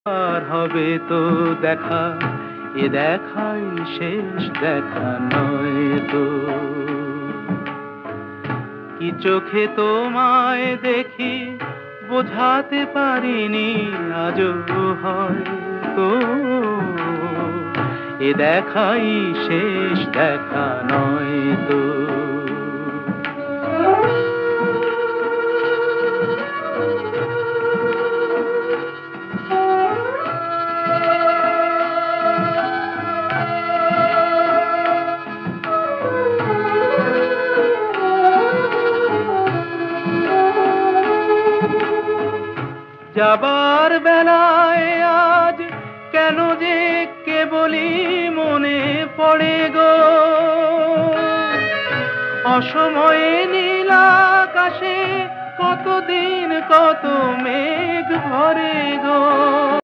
আর হবে তো দেখা, এ দেখাই শেষ দেখা নয় তো। কি চোখে তোমায় দেখি বোঝাতে পারিনি আজও হয়তো, এ দেখাই শেষ দেখা নয় তো। যাবার বেলায় আজ কেন যে কেবলই মনে পড়ে গো, অসময়ে নীল আকাশে কতদিন কত মেঘ ভরে গো।